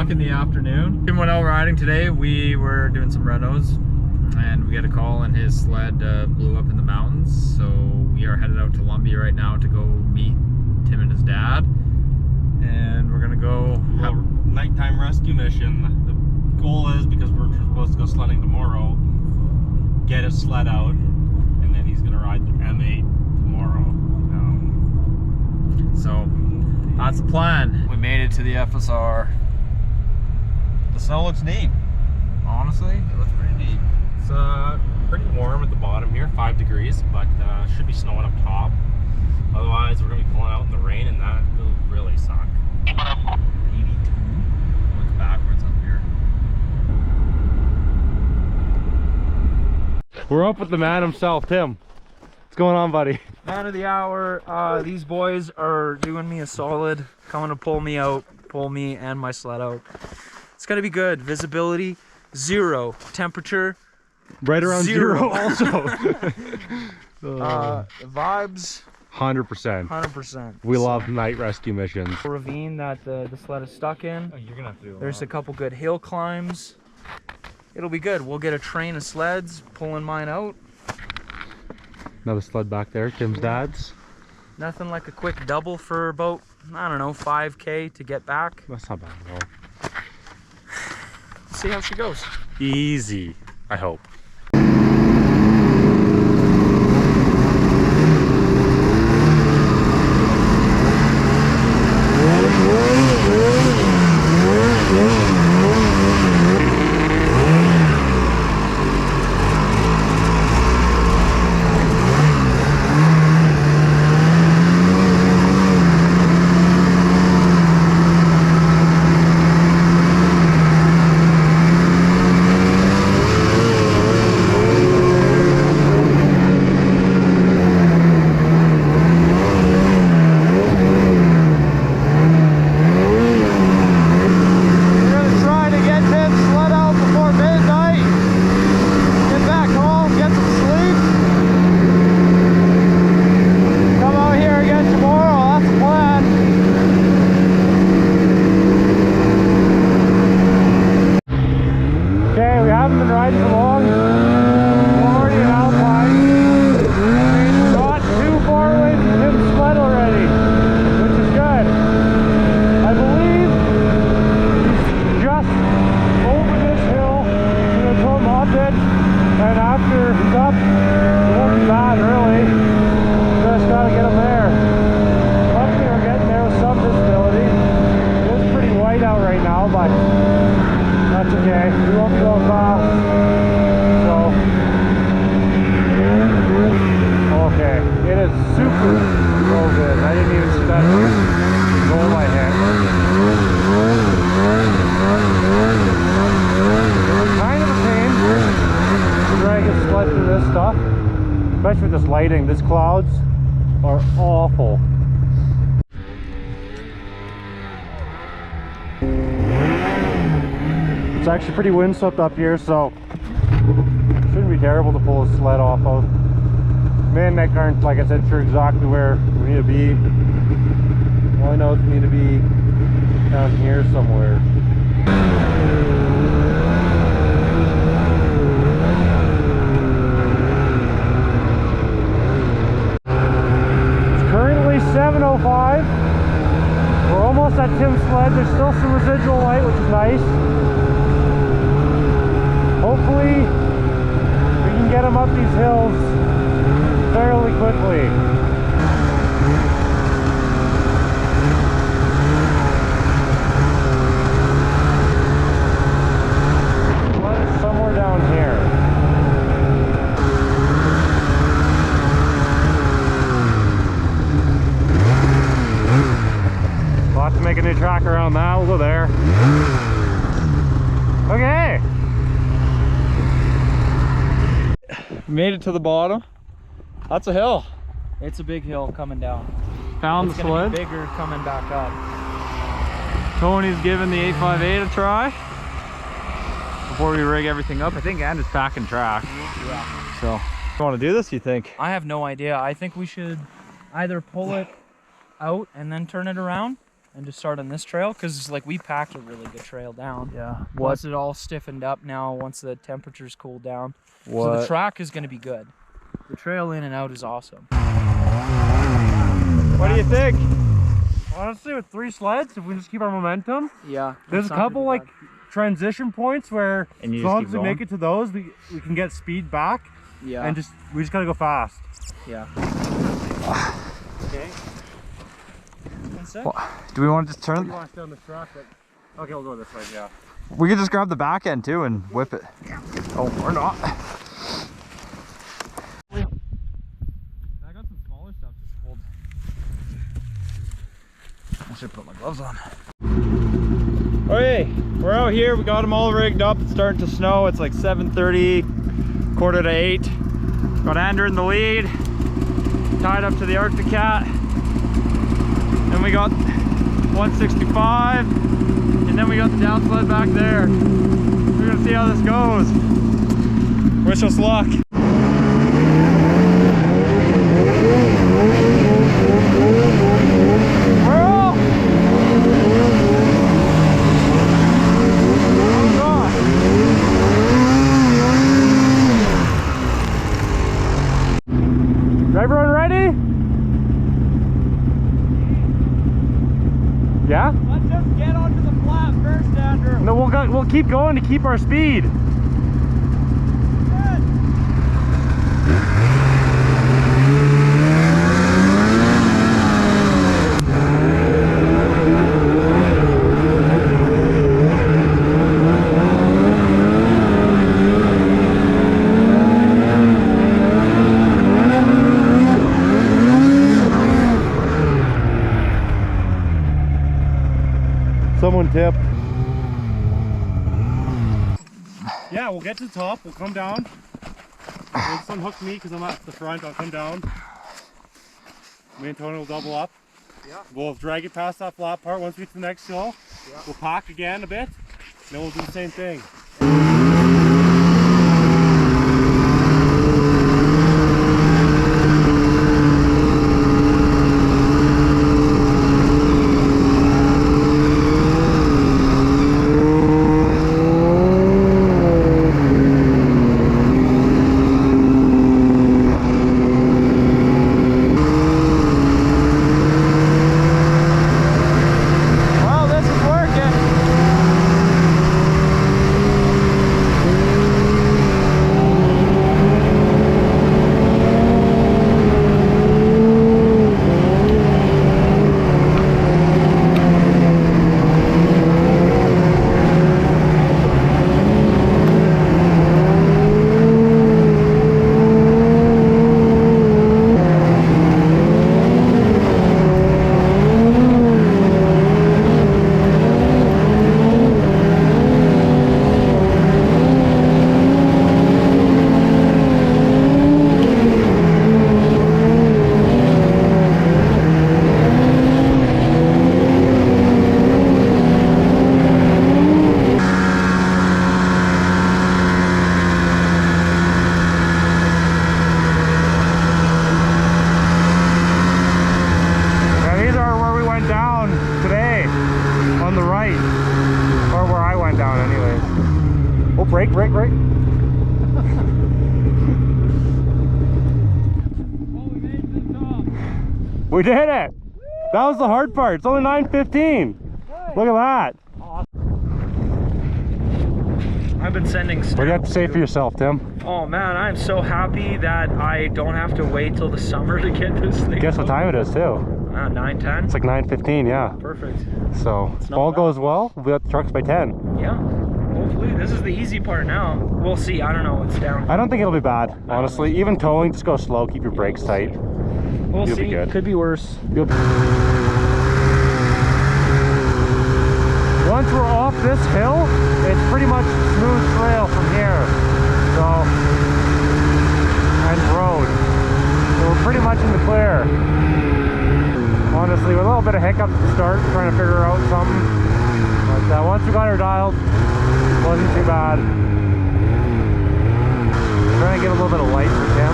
o'clock in the afternoon. We went out riding today. We were doing some renos and we got a call and his sled blew up in the mountains. So we are headed out to Lumbee right now to go meet Tim and his dad. And we're gonna go have a nighttime rescue mission. The goal is, because we're supposed to go sledding tomorrow, get his sled out, and then he's gonna ride the M8 tomorrow. So that's the plan. We made it to the FSR. The snow looks neat. Honestly, it looks pretty neat. It's pretty warm at the bottom here, 5 degrees, but should be snowing up top. Otherwise, we're gonna be pulling out in the rain, and that will really suck. 82. Look backwards up here. We're up with the man himself, Tim. What's going on, buddy? Man of the hour. These boys are doing me a solid, coming to pull me out, pull me and my sled out. It's gonna be good. Visibility 0, temperature Right around 0 also. Vibes 100%. 100%. We love night rescue missions. Ravine that the sled is stuck in. Oh, you're gonna have to do There's a couple good hill climbs. It'll be good. We'll get a train of sleds pulling mine out. Another sled back there, Tim's dad's. Nothing like a quick double for about, I don't know, 5K to get back. That's not bad at all. See how she goes. Easy, I hope. Especially with this lighting, these clouds are awful. It's actually pretty windswept up here, so it shouldn't be terrible to pull a sled off of. Me and Nick aren't, like I said, sure exactly where we need to be. All I know is we need to be down here somewhere. It's currently 7:05. We're almost at Tim's sled. There's still some residual light, which is nice. Hopefully we can get him up these hills fairly quickly. Sled is somewhere down here. We'll have to make a new track around that. We'll go there. Okay. Made it to the bottom. That's a hill. It's a big hill coming down. Found It's the gonna sled. be bigger coming back up. Tony's giving the 858 a try before we rig everything up. I think and is packing track. Yeah. So, you want to do this, you think? I have no idea. I think we should either pull it out and then turn it around, and just start on this trail, because like we packed a really good trail down. Yeah. Once it all stiffened up now, once the temperatures cooled down. So the What? track is going to be good. The trail in and out is awesome. What do you think? Honestly, with 3 sleds, if we just keep our momentum, Yeah. there's a couple like transition points where And you as just long keep as we make it to those, we can get speed back. Yeah. And we just gotta go fast. Yeah. Okay. Do we want to just turn? You want to stay on the truck? Okay, we'll go this way. Yeah. We could just grab the back end too and whip it. Oh, or not. I got some smaller stuff to hold. I should put my gloves on. Okay, we're out here. We got them all rigged up. It's starting to snow. It's like 7:30, 7:45. Got Andrew in the lead, tied up to the Arctic Cat. Then we got 165, and then we got the down sled back there. We're gonna see how this goes. Wish us luck. Everyone ready? Yeah? Let's just get onto the flat first, Andrew. No, we'll keep going to keep our speed. Someone tip. Yeah, we'll get to the top. We'll come down. When someone hooks me because I'm at the front, I'll come down. Me and Tony will double up. Yeah. We'll drag it past that flat part. Once we get to the next hill, Yeah. we'll pack again a bit. Then we'll do the same thing. Break. Well, we made it to the top. We did it! That was the hard part. It's only 9:15. Look at that. I've been sending What do you have to say for yourself, Tim? Oh man, I'm so happy that I don't have to wait till the summer to get this thing. Guess what time it is too? 9, 10. It's like 9:15, yeah. Perfect. So if all goes well, we'll be at the trucks by 10. Yeah. Hopefully, this is the easy part now. We'll see. I don't know what's down. I don't think it'll be bad, honestly. Even towing, just go slow, keep your brakes tight. We'll You'll see. be good. Could be worse. Once we're off this hill, it's pretty much smooth trail from here. So, and road. So we're pretty much in the clear. Honestly, with a little bit of hiccups at the start, trying to figure out something. But once we got her dialed, it wasn't too bad. Trying to get a little bit of light for Tim.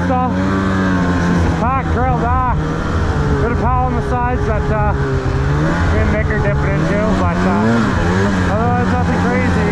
stuff. Pack trail back. Bit of power on the sides that me and Nick are dipping into, but otherwise nothing crazy.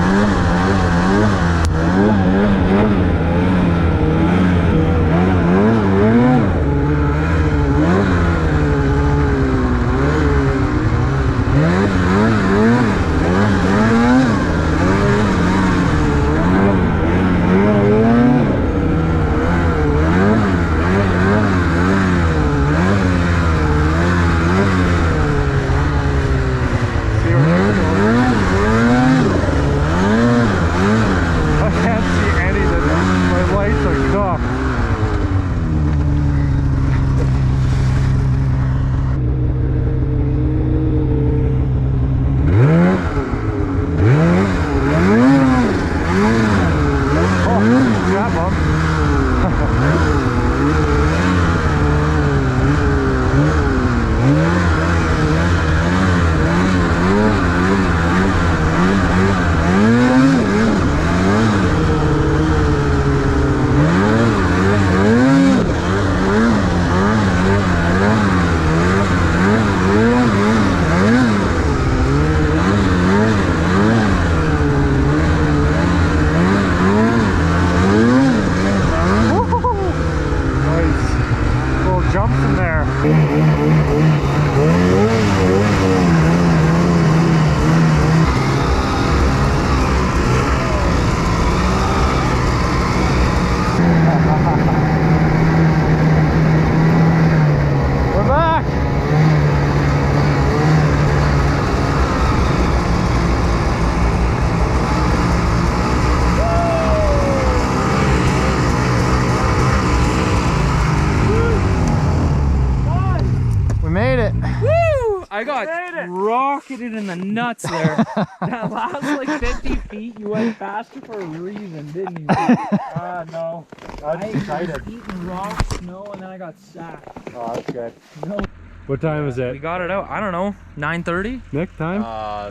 I got rocketed in the nuts there. That last like 50 feet, you went faster for a reason, didn't you? No. I was excited. Eating rock, snow, and then I got sacked. Oh, that's good. No. What time is it? We got it out. I don't know. 9:30? Nick, time?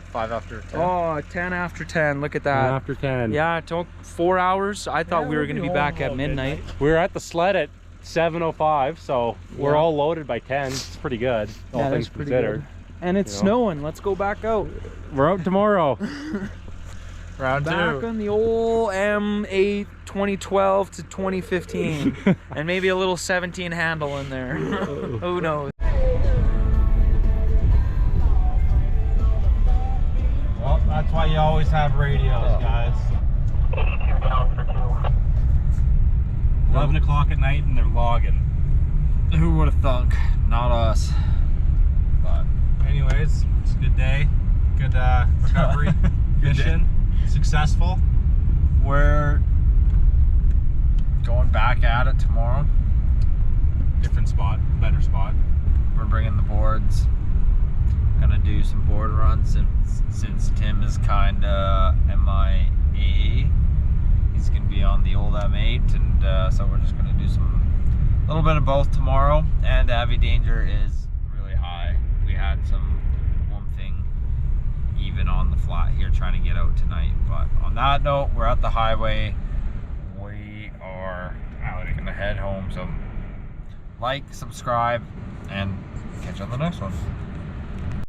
5 after 10. Oh, 10 after 10. Look at that. 10 after 10. Yeah, it took 4 hours. I thought we were going to be back at midnight. We were at the sled at 7:05, so we're all loaded by 10. It's pretty good, all things considered. Good. And it's snowing. Let's go back out. We're out tomorrow. Round back 2. on the old M8 2012 to 2015. And maybe a little 17 handle in there. Who knows? Well, that's why you always have radios, guys. 82 down for 2. 11 o'clock at night and they're logging. Who would have thunk? Not us. But anyways, it's a good day. Good recovery. Mission successful. we're going back at it tomorrow. Different spot, better spot. We're bringing the boards. Gonna do some board runs since Tim is kinda MIA. He's gonna be on the old M8, and so we're just gonna do a little bit of both tomorrow. And Avi danger is really high. We had some thing even on the flat here trying to get out tonight. But on that note, we're at the highway. We are gonna head home. So like, subscribe, and catch you on the next one.